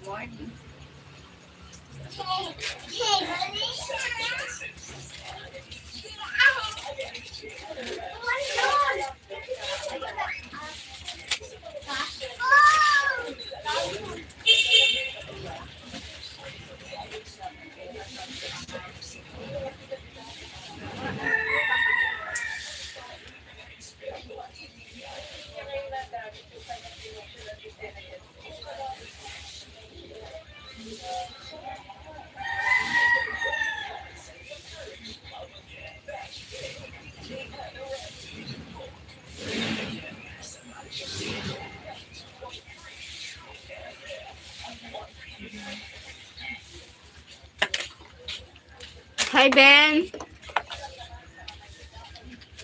Morning. Hi, Ben.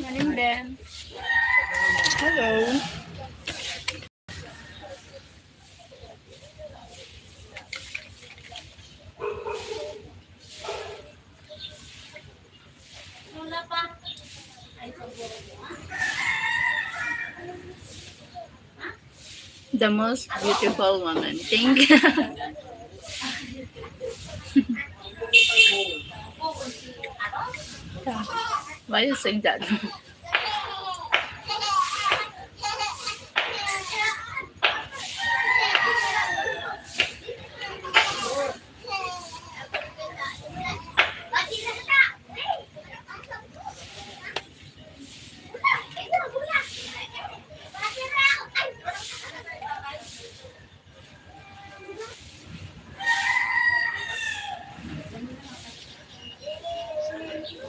Morning, Ben. Hello. The most beautiful woman. Thank you. Why you saying that?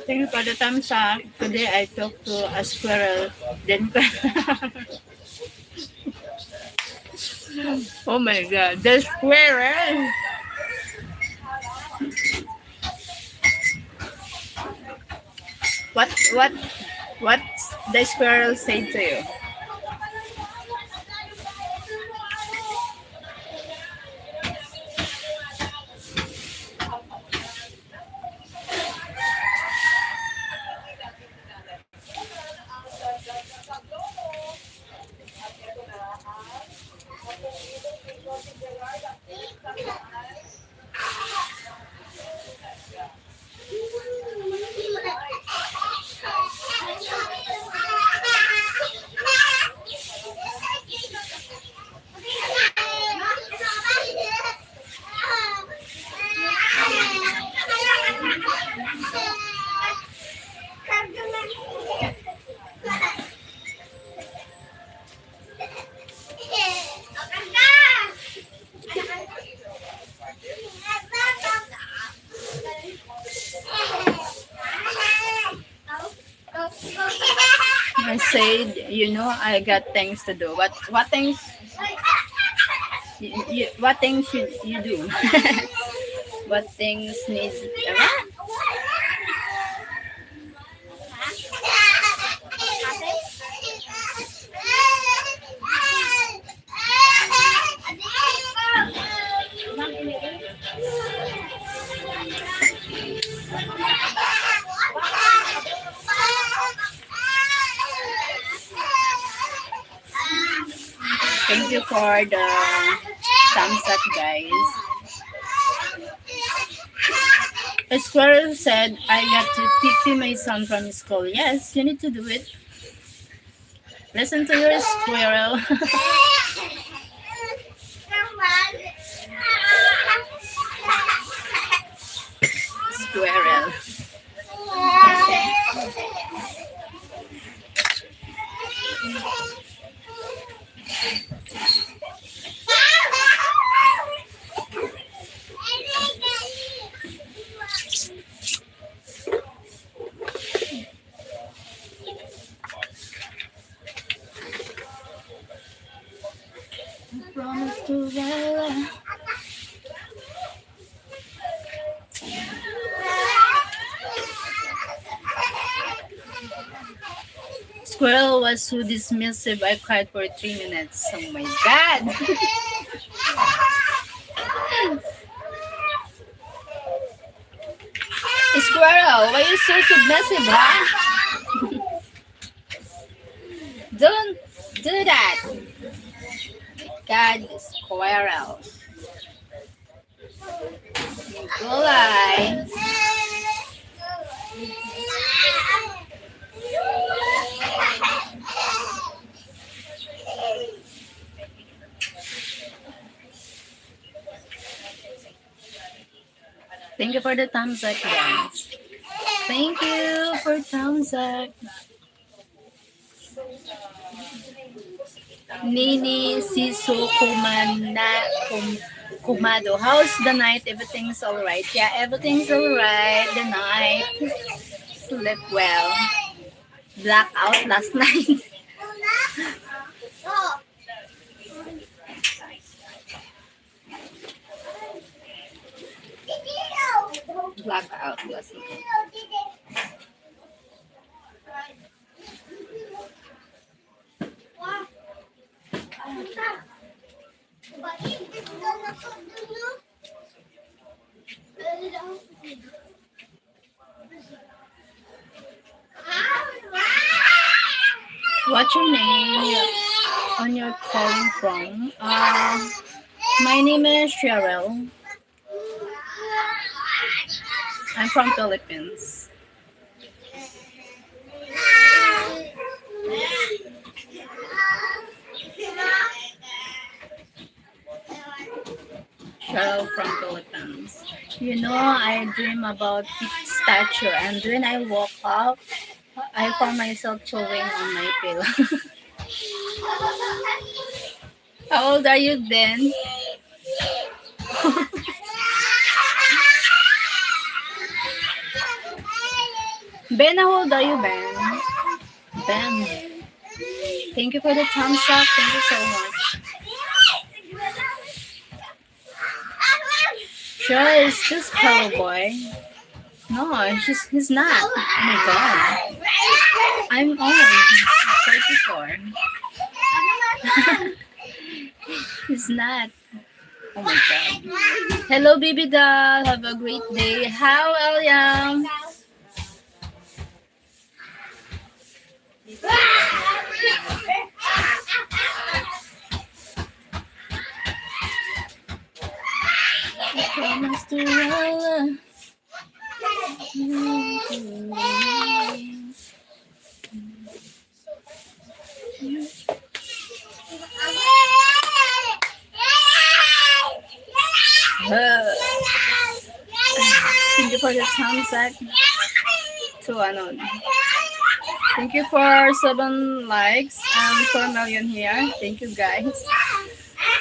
Thank you for the thumbs up. Today I talked to a squirrel. Then, oh my god, the squirrel! What what the squirrel said to you? I said, I got things to do. What things what things you do? What things need Thank you for the thumbs up, guys. A squirrel said, I got to pick my son from school. Yes, you need to do it. Listen to your squirrel. Squirrel. Promise to well. Squirrel was so dismissive, I cried for 3 minutes. Oh my god! Squirrel, why you so submissive, huh? Don't do that. God, squirrel. Gulay. Thank you for the thumbs up, guys. Thank you for thumbs up. Nini Siso Kumado. How's the night? Everything's alright. Yeah, everything's alright. The night. Slept well. Blackout last night. Blackout last night. What's your name on your calling from? My name is Sheryl. I'm from Philippines. Sheryl from Philippines. You know, I dream about big statue, and when I woke up, I found myself chewing on my pillow. How old are you then? Ben, how old are you, Ben? Ben. Thank you for the thumbs up. Thank you so much. Sure, is this Hello Boy? No, he's not. Oh my god. I'm old. 34. He's not. Oh my god. Hello, baby doll. Have a great day. How, Eliam? Promise to roll. Thank you for the thumbs up to Anon. Thank you for 7 likes and 4 million here. Thank you guys.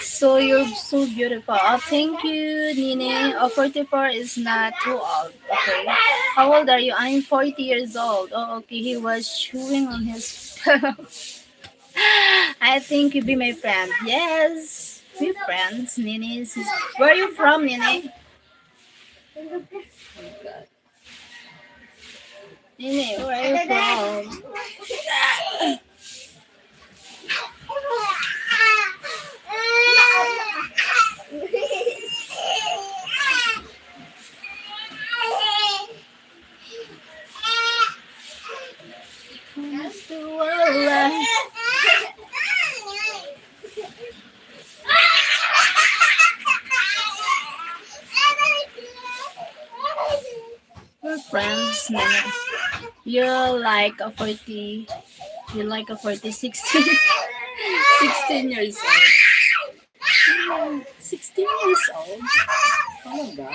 So you're so beautiful. Oh, thank you, Nene. Oh, 44 is not too old. Okay. How old are you? I'm 40 years old. Oh, okay. He was chewing on his pillow. I think you'd be my friend. Yes. We're friends, Nene. Where are you from, Nene? Oh, God. Nene, where are you from? We're friends, Nene. You're like a 40, you're like a 40, 16, 16 years old. 16 years old? Oh my god.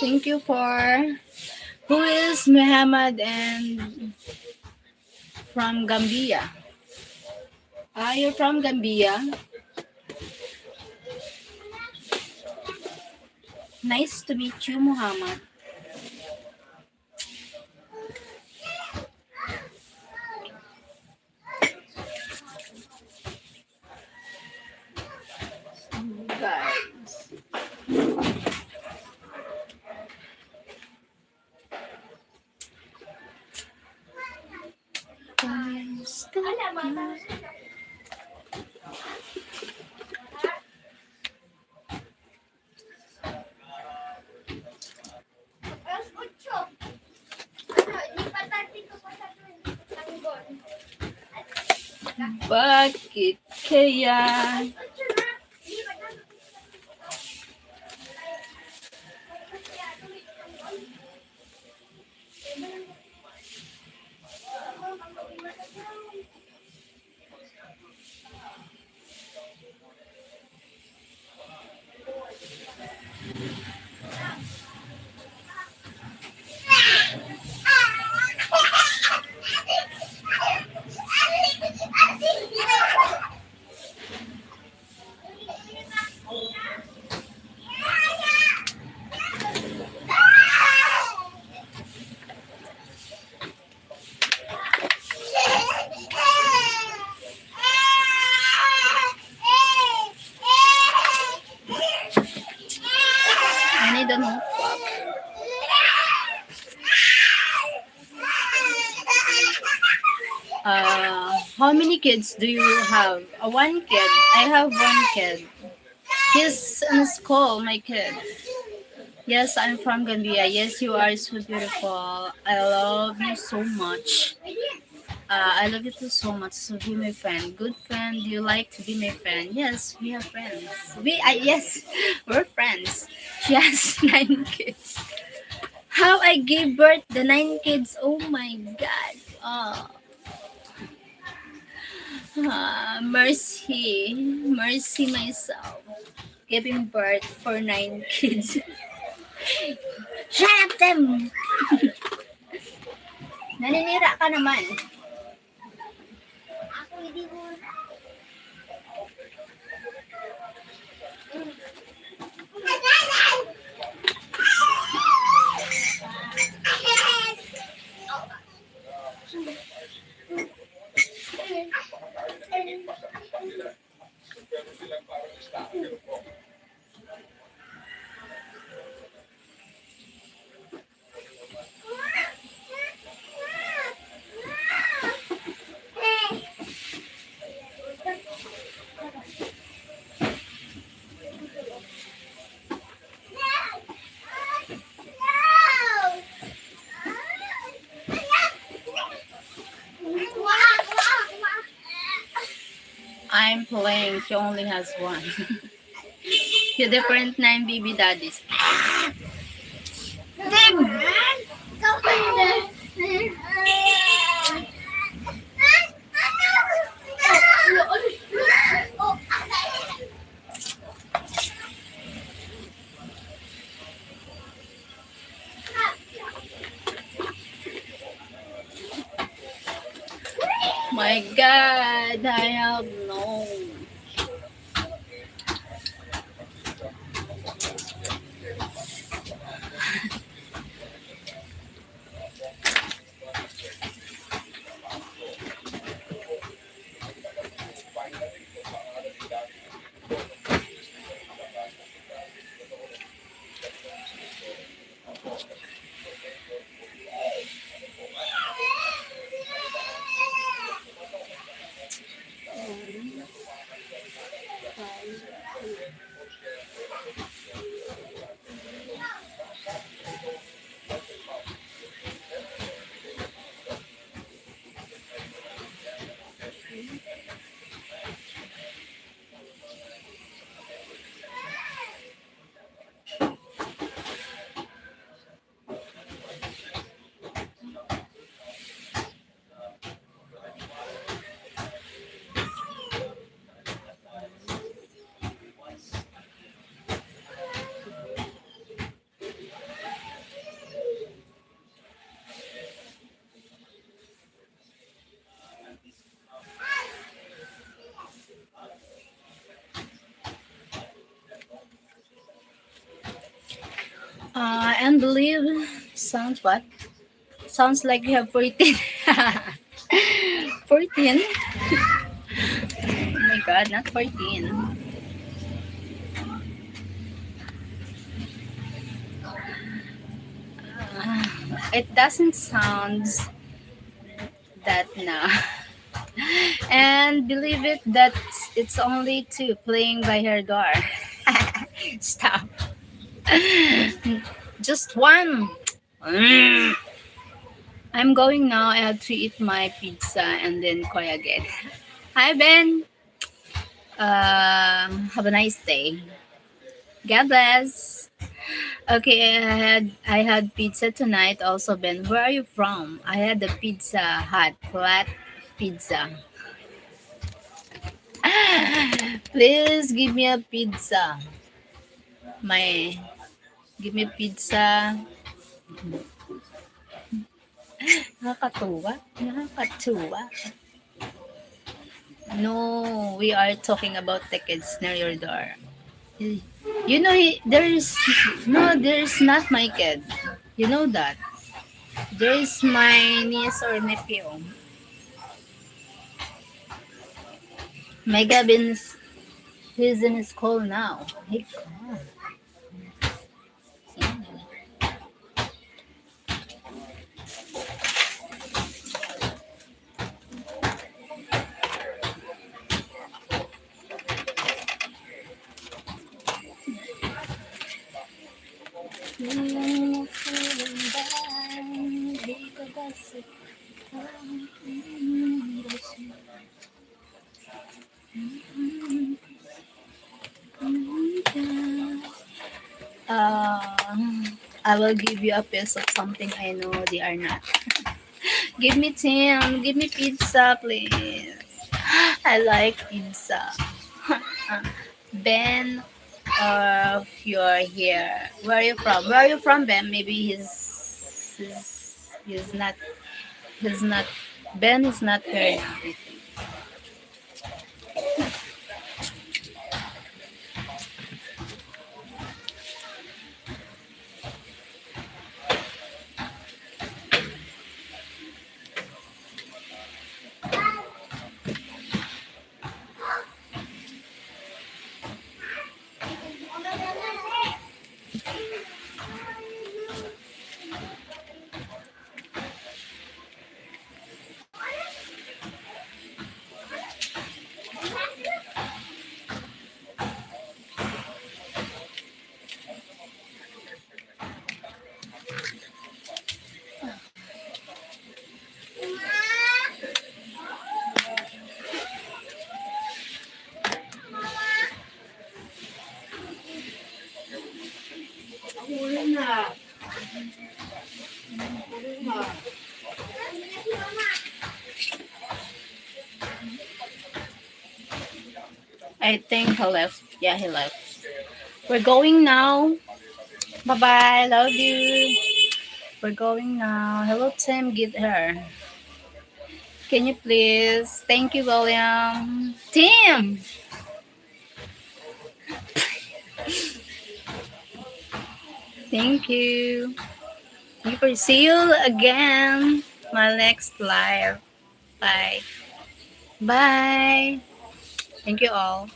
Thank you for, who is Muhammad and from Gambia? You're from Gambia? Nice to meet you, Muhammad. Guys. Bakit kaya the notebook. How many kids do you have? One kid. I have one kid. He's in school, my kid. Yes, I'm from Gambia. Yes, you are so beautiful. I love you so much. I love you too so much. So be my friend. Good friend. Do you like to be my friend? Yes, we are friends. Yes, we're friends. She has 9 kids. How I gave birth the 9 kids? Oh my God. Mercy, mercy myself. Giving birth for 9 kids. Shut up them! Naninira ka naman. I'm playing. She only has one. Two different 9 baby daddies. Them! My God, I have no. And believe sounds what? Sounds like you have 14. 14? Oh my God, not 14. It doesn't sound that now. And believe it that it's only two playing by her door. Stop. Just one. I'm going now. I have to eat my pizza and then call again. Hi Ben. Have a nice day. God bless. Okay, I had pizza tonight also, Ben. Where are you from? I had the Pizza Hut flat pizza. Please give me a pizza. Give me pizza. Nakakatuwa. Nakakatuwa. No, we are talking about the kids near your door. You know, there's not my kid. You know that. There's my niece or nephew. My Gabin's, he's in school now. Hey, God. I will give you a piece of something I know they are not. Give me Tim, give me pizza, please. I like pizza. Ben, if you're here, where are you from? Where are you from, Ben? Maybe he's not he's not Ben is not here now. I think. I think he left. Yeah, he left. We're going now. Bye bye. Love you. We're going now. Hello, Tim. Get her. Can you please? Thank you, William. Tim. Thank you. Thank you for see you again. My next live. Bye. Bye. Thank you all.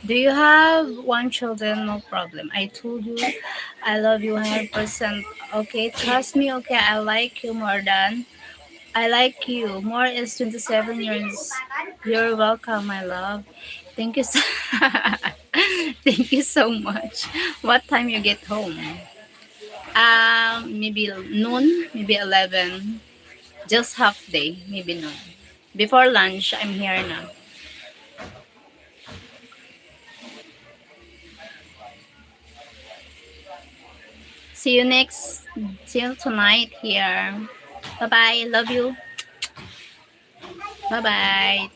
Do you have one children? No problem. I told you I love you 100%. Okay, trust me. Okay, I like you more than I like you. More is 27 years. You're welcome, my love. Thank you so Thank you so much. What time you get home? Maybe noon, maybe 11. Just half day, maybe noon. Before lunch, I'm here now. See you next, see you tonight here. Bye bye. Love you. Bye bye.